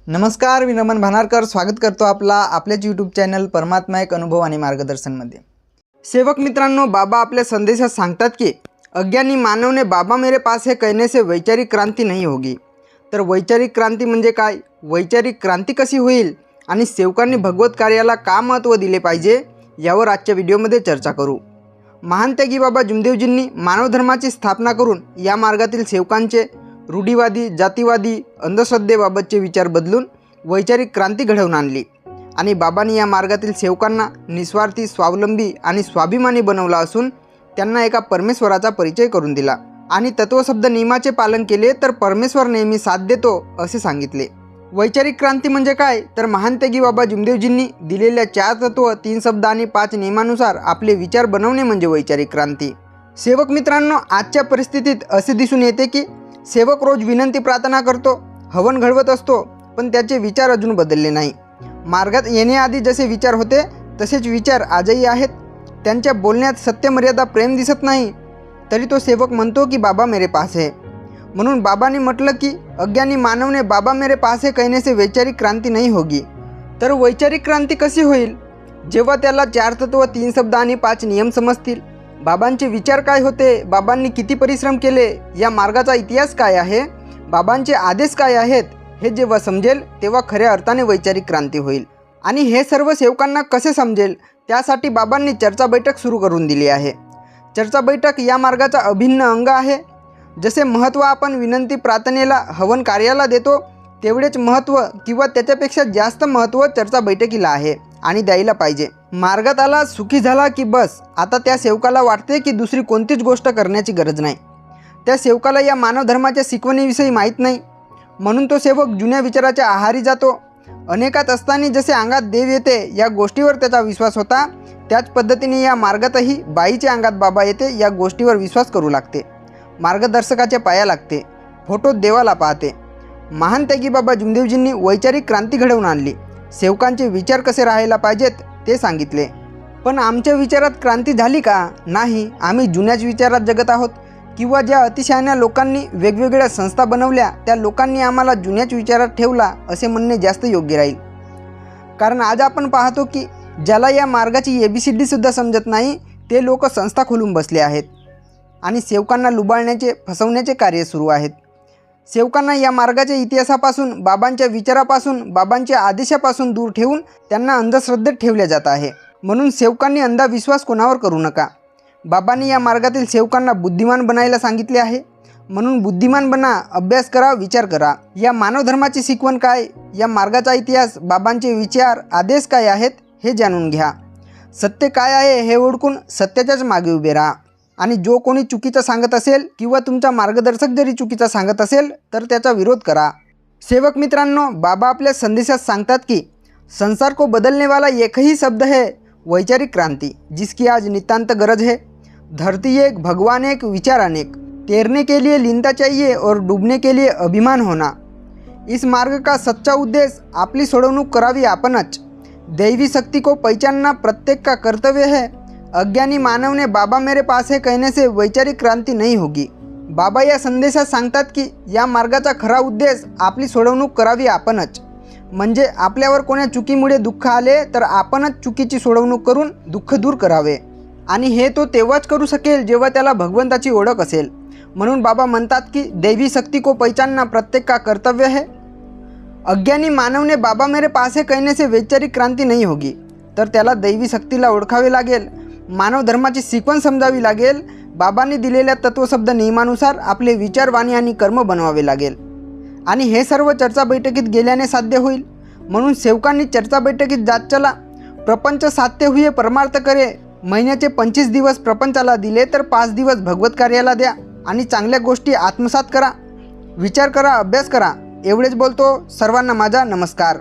नमस्कार, मी नमन भानारकर स्वागत करतो आपल्याच यूट्यूब चॅनल परमात्मा एक अनुभव आणि मार्गदर्शनमध्ये। सेवक मित्रांनो, बाबा आपल्या संदेशात सांगतात की अज्ञानी मानव ने बाबा मेरे पास है कहने से वैचारिक क्रांती नहीं होगी। तर वैचारिक क्रांती म्हणजे काय, वैचारिक क्रांती कशी होईल आणि सेवकांनी भगवत कार्याला का महत्त्व दिले पाहिजे यावर आजच्या व्हिडिओमध्ये चर्चा करू। महान त्यागी बाबा जुमदेवजींनी मानव धर्माची स्थापना करून या मार्गातील सेवकांचे रूढीवादी, जातीवादी, अंधश्रद्धेबाबतचे विचार बदलून वैचारिक क्रांती घडवून आणली आणि बाबांनी या मार्गातील सेवकांना निस्वार्थी, स्वावलंबी आणि स्वाभिमानी बनवला असून त्यांना एका परमेश्वराचा परिचय करून दिला आणि तत्वशब्द नियमाचे पालन केले तर परमेश्वर नेहमी साथ देतो असे सांगितले। वैचारिक क्रांती म्हणजे काय, तर महान त्यागी बाबा जुमदेवजींनी दिलेल्या 4 तत्व, 3 शब्द आणि 5 नियमानुसार आपले विचार बनवणे म्हणजे वैचारिक क्रांती। सेवक मित्रांनो, आजच्या परिस्थितीत असे दिसून येते की सेवक रोज विनंती प्रार्थना करतो, हवन घडवत असतो, पण त्याचे विचार अजून बदलले नाही। मार्गात येण्याआधी जसे विचार होते तसेच विचार आजही आहेत। त्यांच्या बोलण्यात सत्यमर्यादा, प्रेम दिसत नाही, तरी तो सेवक म्हणतो की बाबा मेरे पास है। म्हणून बाबांनी म्हटलं की अज्ञानी मानव ने बाबा मेरे पास है कहने से वैचारिक क्रांती नहीं होगी। तर वैचारिक क्रांती कशी होईल, जेव्हा त्याला 4 तत्व, 3 शब्द आणि 5 नियम समजतील। बाबांचे विचार काय होते, बाबांनी किती परिश्रम केले, या मार्गाचा इतिहास काय आहे, बाबांचे आदेश काय आहेत, हे जेव्हा समजेल तेव्हा खऱ्या अर्थाने वैचारिक क्रांती होईल। आणि हे सर्व सेवकांना कसे समजेल, त्यासाठी बाबांनी चर्चा बैठक सुरू करून दिली आहे। चर्चा बैठक या मार्गाचा अभिन्न अंग आहे। जसे महत्त्व आपण विनंती प्रार्थनेला, हवन कार्याला देतो, तेवढेच महत्त्व किंवा त्याच्यापेक्षा जास्त महत्त्व चर्चा बैठकीला आहे आणि द्यायला पाहिजे। मार्गात आला, सुखी झाला की बस, आता त्या सेवकाला वाटते की दुसरी कोणतीच गोष्ट करण्याची गरज नाही। त्या सेवकाला या मानव धर्माच्या शिकवणीविषयी माहीत नाही, म्हणून तो सेवक जुन्या विचाराच्या आहारी जातो। अनेकात असताना जसे अंगात देव येते या गोष्टीवर त्याचा विश्वास होता, त्याच पद्धतीने या मार्गातही बाईच्या अंगात बाबा येते या गोष्टीवर विश्वास करू लागते। मार्गदर्शकाच्या पाया लागते, फोटोत देवाला पाहते। महान त्यागी बाबा जुमदेवजींनी वैचारिक क्रांती घडवून आणली। सेवकांचे विचार कसे राहायला पाहिजेत ते सांगितले। पण आमच्या विचारात क्रांती झाली का? नाही, आम्ही जुन्याच विचारात जगत आहोत। किंवा ज्या अतिशहाण्या लोकांनी वेगवेगळ्या संस्था बनवल्या त्या लोकांनी आम्हाला जुन्याच विचारात ठेवला असे म्हणणे जास्त योग्य राहील। कारण आज आपण पाहतो की ज्याला या मार्गाची ABCD सुद्धा समजत नाही ते लोक संस्था खोलून बसले आहेत आणि सेवकांना लुबाडण्याचे, फसवण्याचे कार्य सुरू आहेत। सेवकांना या मार्गाच्या इतिहासापासून, बाबांच्या विचारापासून, बाबांच्या आदेशापासून दूर ठेवून त्यांना अंधश्रद्धेत ठेवले जात आहे। म्हणून सेवकांनी अंधविश्वास कोणावर करू नका। बाबांनी या मार्गातील सेवकांना बुद्धिमान बनायला सांगितले आहे, म्हणून बुद्धिमान बना, अभ्यास करा, विचार करा। या मानव धर्माची शिकवण काय, या मार्गाचा इतिहास, बाबांचे विचार, आदेश काय आहेत हे जाणून घ्या। सत्य काय आहे हे ओळखून सत्याच्याच मागे उभे राहा आणि जो कोणी चुकीचं सांगत असेल किंवा तुमचा मार्गदर्शक जरी चुकीचा सांगत असेल तर त्याचा विरोध करा। सेवक मित्रांनो, बाबा आपल्या संदेशात सांगतात की संसार को बदलने वाला एक ही शब्द है, वैचारिक क्रांति, जिसकी आज नितांत गरज है। धरती एक, भगवान एक, विचार अनेक, तैरने के लिए लीनता चाहिए और डूबने के लिए अभिमान होना। इस मार्ग का सच्चा उद्देश्य आपली सोडवणूक करावी आपणच। दैवी शक्ति को पहचानना प्रत्येक का कर्तव्य है। अज्ञानी मानव ने बाबा मेरे पास है कहने से वैचारिक क्रांती नहीं होगी। बाबा या संदेशात सांगतात की या मार्गाचा खरा उद्देश आपली सोडवणूक करावी आपणच। म्हणजे आपल्यावर कोण्या चुकीमुळे दुःख आले तर आपणच चुकीची सोडवणूक करून दुःख दूर करावे आणि हे तो तेव्हाच करू शकेल जेव्हा त्याला भगवंताची ओळख असेल। म्हणून बाबा म्हणतात की दैवी शक्ति को पहचानना प्रत्येक का कर्तव्य है। अज्ञानी मानव ने बाबा मेरे पास है कहने से वैचारिक क्रांती नहीं होगी। तर त्याला दैवी शक्तीला ओळखावे लागेल, मानव धर्माची शिकवण समजावी लागेल, बाबांनी दिलेल्या तत्वशब्द नियमानुसार आपले विचार, वाणी आणि कर्म बनवावे लागेल आणि हे सर्व चर्चा बैठकीत गेल्याने साध्य होईल। म्हणून सेवकांनी चर्चा बैठकीत जात चला। प्रपंच साध्य हुए परमार्थ करे। महिन्याचे 25 दिवस प्रपंचाला दिले तर 5 दिवस भगवत कार्याला द्या आणि चांगल्या गोष्टी आत्मसात करा, विचार करा, अभ्यास करा। एवढेच बोलतो। सर्वांना माझा नमस्कार।